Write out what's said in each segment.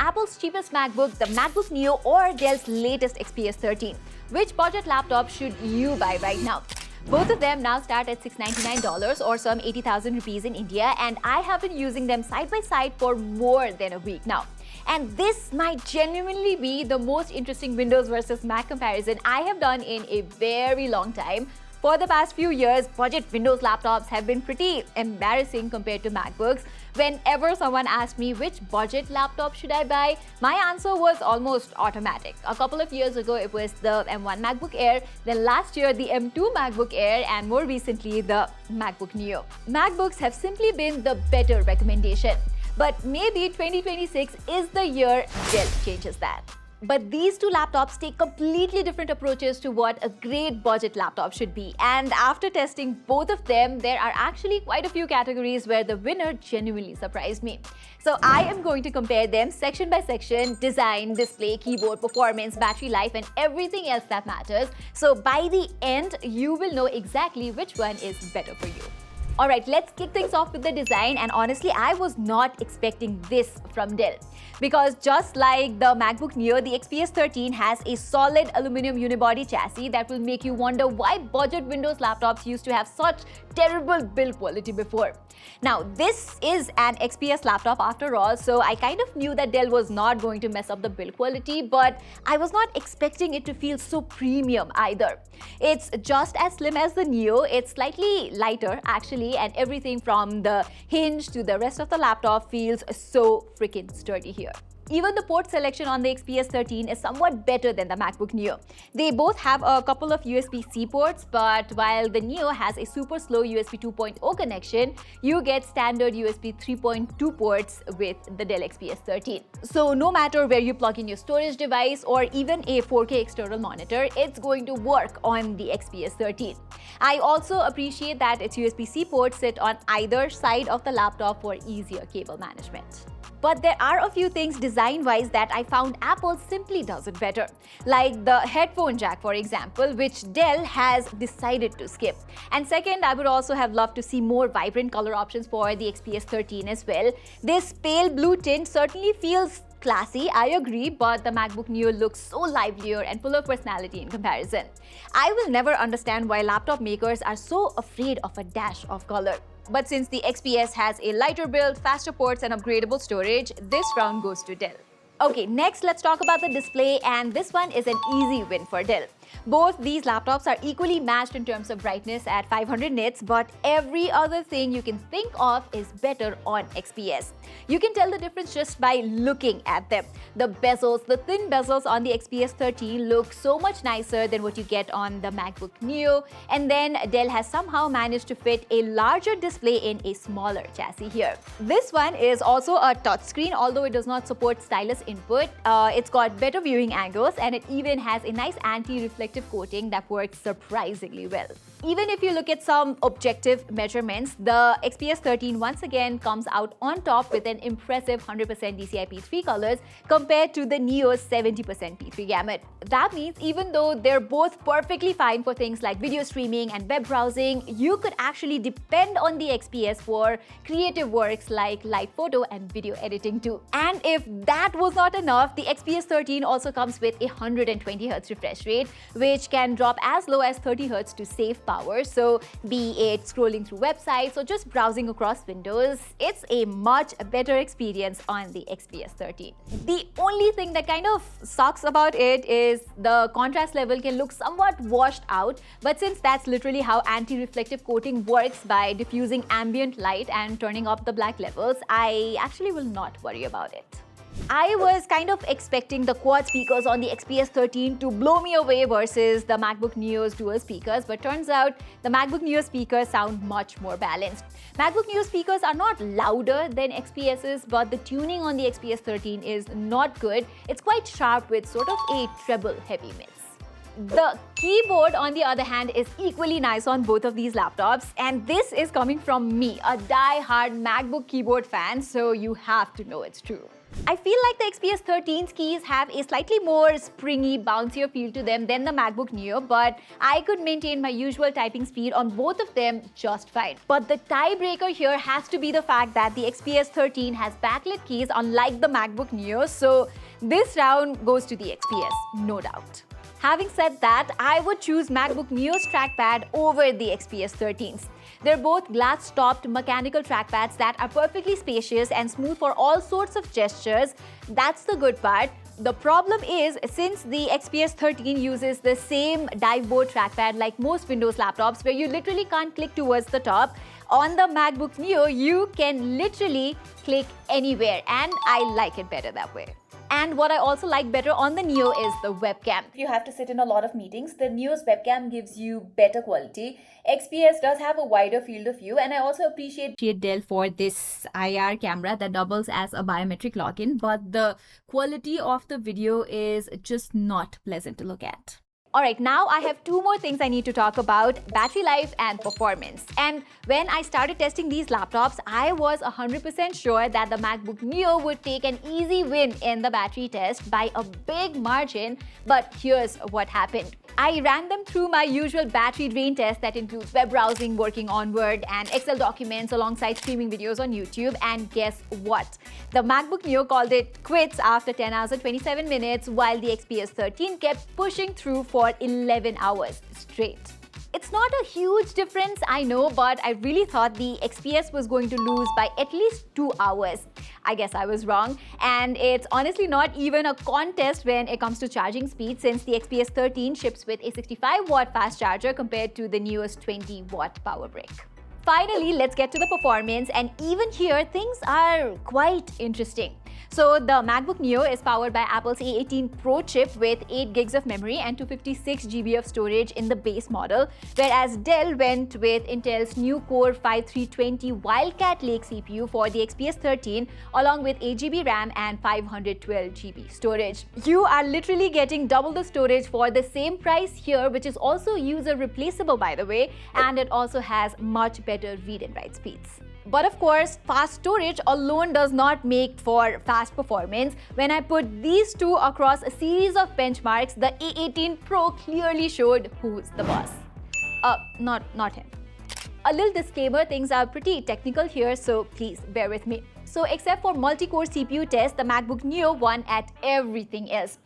Apple's cheapest MacBook, the Macbook Neo, or Dell's latest XPS 13? Which budget laptop should you buy right now? Both of them now start at $699 or some 80,000 rupees in India, and I have been using them side by side for more than a week now. And this might genuinely be the most interesting Windows versus Mac comparison I have done in a very long time. For the past few years, budget Windows laptops have been pretty embarrassing compared to MacBooks. Whenever someone asked me which budget laptop should I buy, my answer was almost automatic. A couple of years ago, it was the M1 MacBook Air, then last year the M2 MacBook Air, and more recently the MacBook Neo. MacBooks have simply been the better recommendation. But maybe 2026 is the year Dell changes that. But these two laptops take completely different approaches to what a great budget laptop should be. And after testing both of them, there are actually quite a few categories where the winner genuinely surprised me. So I am going to compare them section by section: design, display, keyboard, performance, battery life, and everything else that matters. So by the end, you will know exactly which one is better for you. Alright, let's kick things off with the design, and honestly, I was not expecting this from Dell. Because just like the MacBook Neo, the XPS 13 has a solid aluminum unibody chassis that will make you wonder why budget Windows laptops used to have such terrible build quality before. Now, this is an XPS laptop after all, so I kind of knew that Dell was not going to mess up the build quality, but I was not expecting it to feel so premium either. It's just as slim as the Neo, it's slightly lighter actually, and everything from the hinge to the rest of the laptop feels so freaking sturdy here. Even the port selection on the XPS 13 is somewhat better than the MacBook Neo. They both have a couple of USB-C ports, but while the Neo has a super slow USB 2.0 connection, you get standard USB 3.2 ports with the Dell XPS 13. So no matter where you plug in your storage device or even a 4K external monitor, it's going to work on the XPS 13. I also appreciate that its USB-C ports sit on either side of the laptop for easier cable management. But there are a few things design-wise that I found Apple simply does it better. Like the headphone jack, for example, which Dell has decided to skip. And second, I would also have loved to see more vibrant color options for the XPS 13 as well. This pale blue tint certainly feels classy, I agree, but the MacBook Neo looks so livelier and full of personality in comparison. I will never understand why laptop makers are so afraid of a dash of color. But since the XPS has a lighter build, faster ports, and upgradable storage, this round goes to Dell. Okay, next let's talk about the display, and this one is an easy win for Dell. Both these laptops are equally matched in terms of brightness at 500 nits, but every other thing you can think of is better on XPS. You can tell the difference just by looking at them. The bezels, the thin bezels on the XPS 13 look so much nicer than what you get on the MacBook Neo, and then Dell has somehow managed to fit a larger display in a smaller chassis here. This one is also a touchscreen, although it does not support stylus input. It's got better viewing angles, and it even has a nice anti-reflective coating that works surprisingly well. Even if you look at some objective measurements, the XPS 13 once again comes out on top with an impressive 100% DCI P3 colors compared to the Neo's 70% P3 gamut. That means even though they're both perfectly fine for things like video streaming and web browsing, you could actually depend on the XPS for creative works like light photo and video editing too. And if that was not enough, the XPS 13 also comes with a 120Hz refresh rate, which can drop as low as 30Hz to save power. So be it scrolling through websites or just browsing across windows, it's a much better experience on the XPS 13. The only thing that kind of sucks about it is the contrast level can look somewhat washed out, but since that's literally how anti-reflective coating works by diffusing ambient light and turning up the black levels, I actually will not worry about it. I was kind of expecting the quad speakers on the XPS 13 to blow me away versus the MacBook Neo's dual speakers, but turns out the MacBook Neo speakers sound much more balanced. MacBook Neo speakers are not louder than XPS's, but the tuning on the XPS 13 is not good. It's quite sharp with sort of a treble heavy mix. The keyboard, on the other hand, is equally nice on both of these laptops, and this is coming from me, a die-hard MacBook keyboard fan, so you have to know it's true. I feel like the XPS 13's keys have a slightly more springy, bouncier feel to them than the MacBook Neo, but I could maintain my usual typing speed on both of them just fine. But the tiebreaker here has to be the fact that the XPS 13 has backlit keys unlike the MacBook Neo, so this round goes to the XPS, no doubt. Having said that, I would choose MacBook Neo's trackpad over the XPS 13's. They're both glass-topped mechanical trackpads that are perfectly spacious and smooth for all sorts of gestures. That's the good part. The problem is, since the XPS 13 uses the same dive board trackpad like most Windows laptops where you literally can't click towards the top, on the MacBook Neo, you can literally click anywhere, and I like it better that way. And what I also like better on the Neo is the webcam. If you have to sit in a lot of meetings, the Neo's webcam gives you better quality. XPS does have a wider field of view, and I also appreciate Dell for this IR camera that doubles as a biometric login, but the quality of the video is just not pleasant to look at. Alright, now I have two more things I need to talk about: battery life and performance. And when I started testing these laptops, I was 100% sure that the MacBook Neo would take an easy win in the battery test by a big margin, but here's what happened. I ran them through my usual battery drain test that includes web browsing, working on Word, and Excel documents alongside streaming videos on YouTube, and guess what? The MacBook Neo called it quits after 10 hours and 27 minutes, while the XPS 13 kept pushing through for 11 hours straight. It's not a huge difference, I know, but I really thought the XPS was going to lose by at least 2 hours. I guess I was wrong, and it's honestly not even a contest when it comes to charging speed, since the XPS 13 ships with a 65-watt fast charger compared to the Neo's 20-watt power brick. Finally, let's get to the performance, and even here things are quite interesting. So the MacBook Neo is powered by Apple's A18 Pro chip with 8 gigs of memory and 256 GB of storage in the base model, whereas Dell went with Intel's new Core 5320 Wildcat Lake CPU for the XPS 13, along with 8 GB RAM and 512 GB storage. You are literally getting double the storage for the same price here, which is also user replaceable, by the way, and it also has much better read and write speeds. But of course, fast storage alone does not make for fast performance. When I put these two across a series of benchmarks, the A18 Pro clearly showed who's the boss. Not him. A little disclaimer, things are pretty technical here, so please bear with me. So except for multi-core CPU tests, the MacBook Neo won at everything else.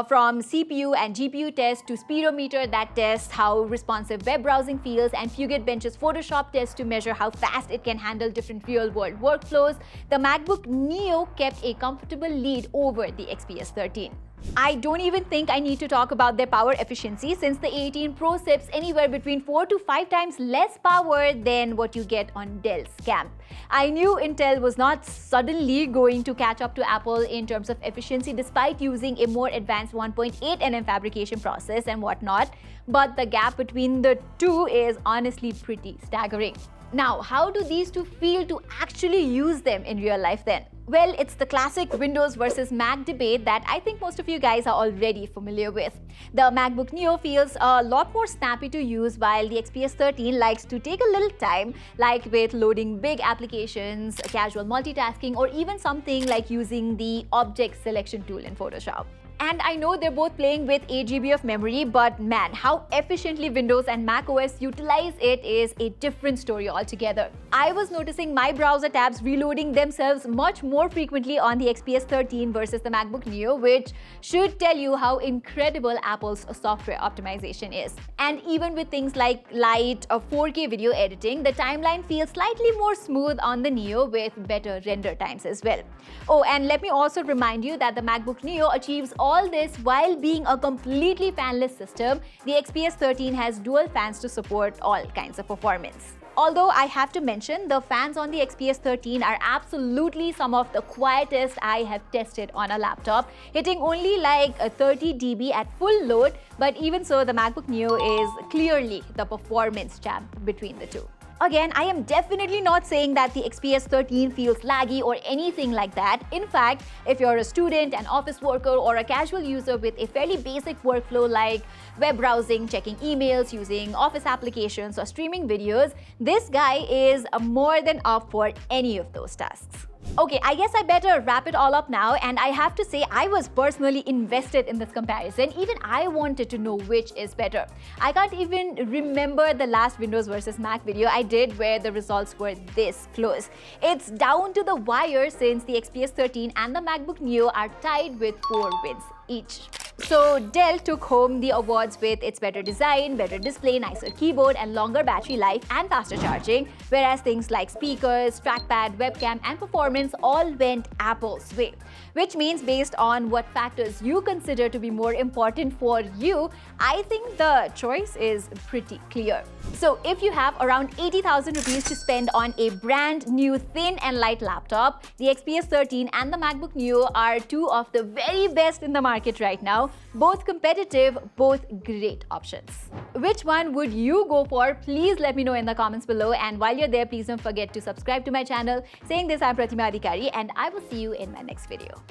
From CPU and GPU tests to speedometer that tests how responsive web browsing feels, and Fugate Bench's Photoshop test to measure how fast it can handle different real-world workflows, the MacBook Neo kept a comfortable lead over the XPS 13. I don't even think I need to talk about their power efficiency, since the A18 Pro sips anywhere between 4 to 5 times less power than what you get on Dell's camp. I knew Intel was not suddenly going to catch up to Apple in terms of efficiency despite using a more advanced 1.8 nm fabrication process and whatnot, but the gap between the two is honestly pretty staggering. Now, how do these two feel to actually use them in real life then? Well, it's the classic Windows versus Mac debate that I think most of you guys are already familiar with. The MacBook Neo feels a lot more snappy to use, while the XPS 13 likes to take a little time, like with loading big applications, casual multitasking, or even something like using the object selection tool in Photoshop. And I know they're both playing with 8 GB of memory, but man, how efficiently Windows and macOS utilize it is a different story altogether. I was noticing my browser tabs reloading themselves much more frequently on the XPS 13 versus the MacBook Neo, which should tell you how incredible Apple's software optimization is. And even with things like light or 4K video editing, the timeline feels slightly more smooth on the Neo with better render times as well. Oh, and let me also remind you that the MacBook Neo achieves all this while being a completely fanless system. The XPS 13 has dual fans to support all kinds of performance. Although I have to mention, the fans on the XPS 13 are absolutely some of the quietest I have tested on a laptop, hitting only like 30 dB at full load, but even so, the MacBook Neo is clearly the performance champ between the two. Again, I am definitely not saying that the XPS 13 feels laggy or anything like that. In fact, if you're a student, an office worker, or a casual user with a fairly basic workflow like web browsing, checking emails, using office applications, or streaming videos, this guy is more than up for any of those tasks. Okay, I guess I better wrap it all up now, and I have to say I was personally invested in this comparison. Even I wanted to know which is better. I can't even remember the last Windows versus Mac video I did where the results were this close. It's down to the wire since the XPS 13 and the Macbook Neo are tied with 4 wins each. So Dell took home the awards with its better design, better display, nicer keyboard, and longer battery life and faster charging, whereas things like speakers, trackpad, webcam, and performance all went Apple's way. Which means based on what factors you consider to be more important for you, I think the choice is pretty clear. So if you have around 80,000 rupees to spend on a brand new thin and light laptop, the XPS 13 and the MacBook Neo are two of the very best in the market right now. Both competitive, both great options. Which one would you go for? Please let me know in the comments below. And while you're there, please don't forget to subscribe to my channel. Saying this, I'm Pratima, and I will see you in my next video.